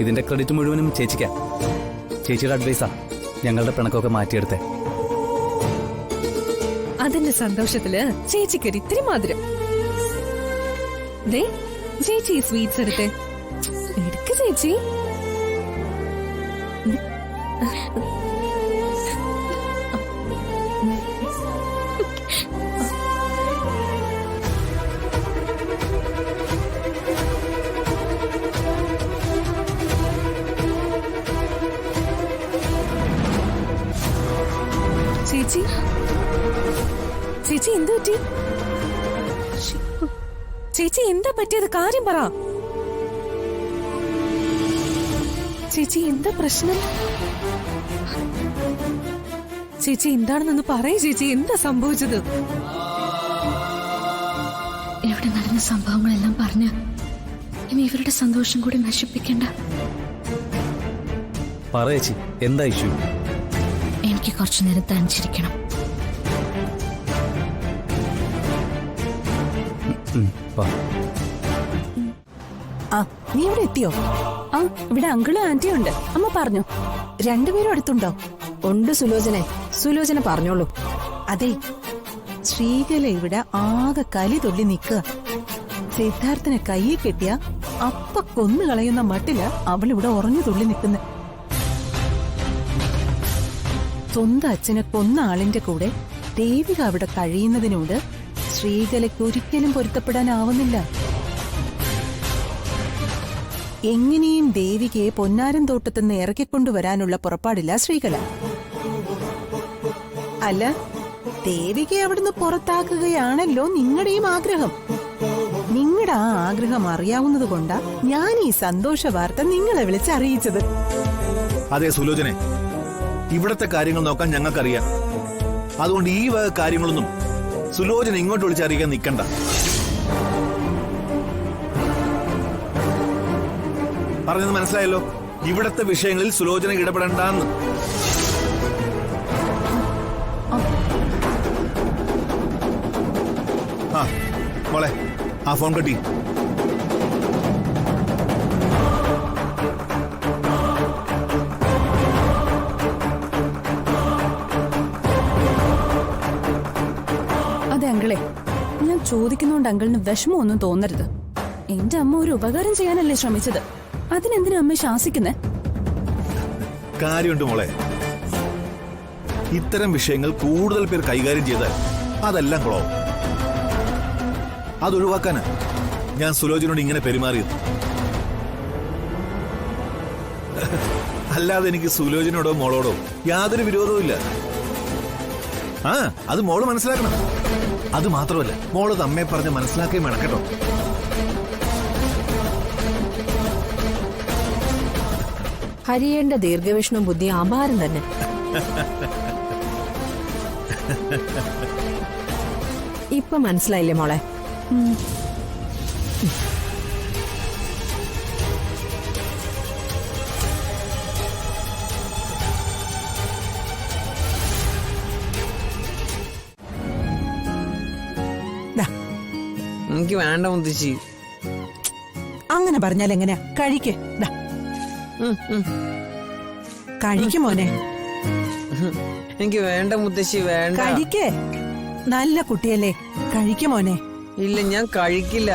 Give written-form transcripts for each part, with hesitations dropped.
ഇതിന്റെ ക്രെഡിറ്റ് മുഴുവനും ചേച്ചിക്കാ. ചേച്ചിയുടെ അഡ്വൈസാ ഞങ്ങളുടെ പിണക്കൊക്കെ മാറ്റിയെടുത്തേ. അതിന്റെ സന്തോഷത്തില് ചേച്ചിക്കൊരു ഇത്തിരി മധുരം. ദേ ചേച്ചി സ്വീറ്റ്സ് എടുത്തേ. എടുക്ക് ചേച്ചി. ചേച്ചി ചേച്ചി എന്ത് പറ്റി? ചേച്ചി എന്താ പറ്റിയത്? കാര്യം പറ ചേച്ചി. എന്താ പ്രശ്നം? ചേച്ചി എന്താണെന്നൊന്ന് പറയൂ ചേച്ചി. എന്താ സംഭവിച്ചത്? ഇവിടെ നടന്ന സംഭവങ്ങളെല്ലാം പറഞ്ഞ് ഇനി ഇവരുടെ സന്തോഷം കൂടി നശിപ്പിക്കണ്ട. പറയേച്ചി, എന്താ ഇഷ്യൂ? എനിക്ക് കുറച്ചു നേരം തനിച്ചിരിക്കണം. ആ, നീ ഇവിടെ എത്തിയോ? ആ, ഇവിടെ അങ്കിളും ആന്റിയും ഉണ്ട്. അമ്മ പറഞ്ഞോ? രണ്ടുപേരും അടുത്തുണ്ടോ? ഉണ്ട് സുലോചനെ. സുലോചന പറഞ്ഞോളൂ. അതെ, ശ്രീകല ഇവിടെ ആകെ കലി തൊല്ലി നിൽക്കുക. സിദ്ധാർത്ഥനെ കയ്യിൽ കെട്ടിയ അപ്പ കൊന്നു കളയുന്ന മട്ടില് അവളിവിടെ ഉറഞ്ഞു തുള്ളി നിൽക്കുന്ന. സ്വന്തം അച്ഛനെ കൊന്ന ആളിന്റെ കൂടെ ദേവിക അവിടെ കഴിയുന്നതിനോട് ശ്രീകലയ്ക്ക് ഒരിക്കലും പൊരുത്തപ്പെടാനാവുന്നില്ല. എങ്ങനെയും ദേവികയെ പൊന്നാരൻ തോട്ടത്തുനിന്ന് ഇറക്കിക്കൊണ്ടുവരാനുള്ള പുറപ്പാടില്ല ശ്രീകല. അല്ല, ദേവികയെ അവിടുന്ന് പുറത്താക്കുകയാണല്ലോ നിങ്ങളുടെയും ആഗ്രഹം. നിങ്ങളുടെ ആ ആഗ്രഹം അറിയാവുന്നത് കൊണ്ടാ ഞാൻ ഈ സന്തോഷ വാർത്ത നിങ്ങളെ വിളിച്ചറിയിച്ചത്. അതെ സുലോചനെ, ഇവിടത്തെ കാര്യങ്ങൾ നോക്കാൻ ഞങ്ങൾക്കറിയാം. അതുകൊണ്ട് ഈ വക കാര്യങ്ങളൊന്നും സുലോചന ഇങ്ങോട്ട് വിളിച്ചറിയിക്കാൻ നിൽക്കണ്ട. പറഞ്ഞത് മനസ്സിലായല്ലോ. ഇവിടത്തെ വിഷയങ്ങളിൽ സുലോചന ഇടപെടണ്ടെന്ന്. ആ മോളെ, ആ ഫോൺ കട്ടി. അതെ അങ്കിളെ, ഞാൻ ചോദിക്കുന്നോണ്ട് അങ്കിളിന് വിഷമമൊന്നും തോന്നരുത്. എന്റെ അമ്മ ഒരു ഉപകാരം ചെയ്യാനല്ലേ ശ്രമിച്ചത്. അതിനെന്തിനാ അമ്മ ശാസിക്കുന്നേ? കാര്യമുണ്ട് മോളെ. ഇത്തരം വിഷയങ്ങൾ കൂടുതൽ പേർ കൈകാര്യം ചെയ്താൽ അതെല്ലാം കുളവും. അതൊഴിവാക്കാനാ ഞാൻ സുലോചനോട് ഇങ്ങനെ പെരുമാറിയത്. അല്ലാതെ എനിക്ക് സുലോചനയോടോ മോളോടോ യാതൊരു വിരോധവും ഇല്ല. ആ, അത് മോള് മനസ്സിലാക്കണം. അത് മാത്രമല്ല, മോള് അമ്മയെ പറഞ്ഞ് മനസ്സിലാക്കുകയും വേണം കേട്ടോ. ഹരിയേണ്ട ദീർഘവീക്ഷണ ബുദ്ധി അപാരം തന്നെ. ഇപ്പൊ മനസ്സിലായില്ലേ മോളെ? എനിക്ക് വേണ്ട മുത്തശ്ശി. അങ്ങനെ പറഞ്ഞാൽ എങ്ങനെയാ? കഴിക്ക്, കഴിക്കുമോനെ. എനിക്ക് വേണ്ട മുത്തശ്ശി, വേണ്ട. കഴിക്ക്, നല്ല കുട്ടിയല്ലേ, കഴിക്കുമോനെ. ഇല്ല, ഞാൻ കഴിക്കില്ല.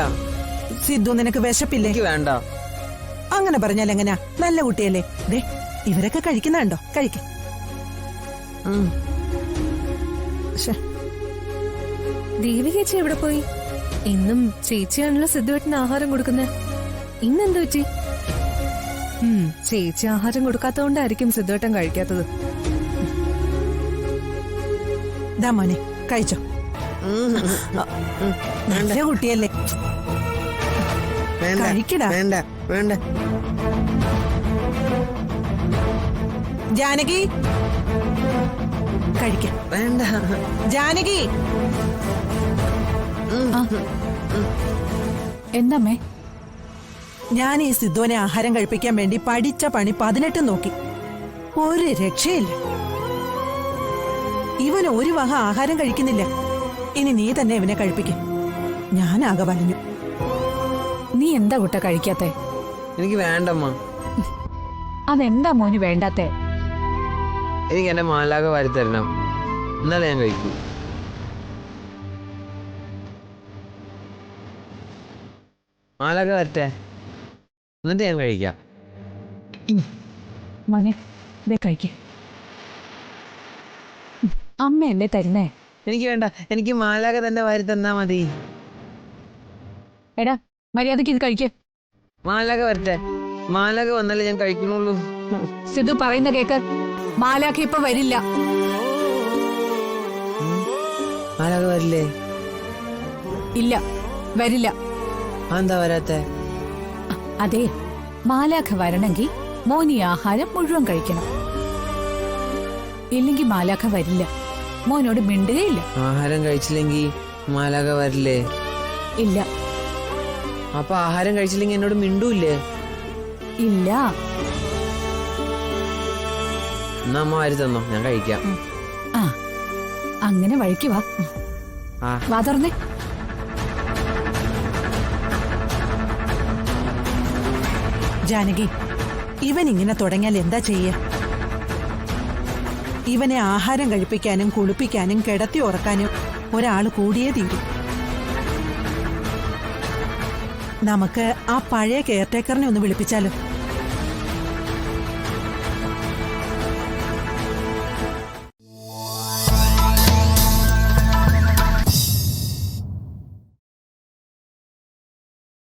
സിദ്ധു, നിനക്ക് വിശപ്പില്ലേ? എനിക്ക് വേണ്ട. അങ്ങനെ പറഞ്ഞാൽ എങ്ങനെയാ? നല്ല കുട്ടിയല്ലേ. ദേ, ഇവരൊക്കെ കഴിക്കുന്നുണ്ടോ? കഴിക്ക്. ദേവി ചേച്ചി എവിടെ പോയി? ഇന്നും ചേച്ചിയാണല്ലോ സിദ്ധുവേട്ടന് ആഹാരം കൊടുക്കുന്നത്. ഇന്നെന്ത് പറ്റി? ചേച്ചി ആഹാരം കൊടുക്കാത്തതുകൊണ്ടായിരിക്കും സിദ്ധുവേട്ടൻ കഴിക്കാത്തത്. ദാ മോനെ, കഴിച്ചോ. നല്ല കുട്ടിയല്ലേ, കഴിക്കടാ. വേണ്ട വേണ്ട. ജാനകി, കഴിക്ക. വേണ്ട ജാനകി. എന്താമ്മേ? ഞാൻ ഈ സിദ്ധുവിനെ ആഹാരം കഴിപ്പിക്കാൻ വേണ്ടി പഠിച്ച പണി 18 നോക്കി, ഒരു രക്ഷയില്ല. ഇവൻ ഒരു വക ആഹാരം കഴിക്കുന്നില്ല. ഇനി നീ തന്നെ ഇവനെ കഴിപ്പിക്കും. ഞാനാകെ വലഞ്ഞു. നീ എന്താ കുട്ട കഴിക്കാത്തെ? എനിക്ക് വേണ്ടമ്മ. അതെന്താ മോന് വേണ്ടാത്തേ? എനിക്ക് എന്റെ മാലാക വാരി തരണം, എന്നാലേ ഞാൻ കഴിക്കൂ. മാലാക വരട്ടെ, എന്നിട്ട് ഞാൻ കഴിക്കാം. മോനെ ഇതേ കഴിക്കേ. അമ്മയല്ലേ തരുന്നേ? എനിക്ക് വേണ്ട, എനിക്ക് മാലാക തന്നെ വാരി തന്നാ മതി. എടാ മര്യാദക്ക് ഇത് കഴിക്കേ. മാലാക വരട്ടെ, മാലാക വന്നാലേ ഞാൻ കഴിക്കണുള്ളൂ. സിധു പറയുന്ന കേക്ക്. മാലാഖ ഇപ്പൊ വരില്ല. മാലാക വരില്ലേ? ഇല്ല, വരില്ല. എന്താ വരാത്തെ? അതെ, മാലാഖ വരണമെങ്കിൽ മോനി ആഹാരം മുഴുവൻ കഴിക്കണം. ഇല്ലെങ്കിൽ മാലാഖ വരില്ല. മോനോട് മിണ്ടുകയില്ല. ആഹാരം കഴിച്ചില്ലെങ്കിൽ മാലാക വരില്ലേ? ഇല്ല. അപ്പൊ ആഹാരം കഴിച്ചില്ലെങ്കിൽ എന്നോട് മിണ്ടൂല്ലേ? ഇല്ല. എന്നാ അമ്മ വാരി തന്നോ, ഞാൻ കഴിക്കാം. ആ അങ്ങനെ വഴിക്ക് വാ. ആ വാ തുറന്നേ. ജാനകി, ഇവൻ ഇങ്ങനെ തുടങ്ങിയാൽ എന്താ ചെയ്യ? ഇവനെ ആഹാരം കഴിപ്പിക്കാനും കുളിപ്പിക്കാനും കിടത്തി ഉറക്കാനും ഒരാൾ കൂടിയേ തീരും. നമുക്ക് ആ പഴയ കെയർടേക്കറിനെ ഒന്ന് വിളിപ്പിച്ചാലോ?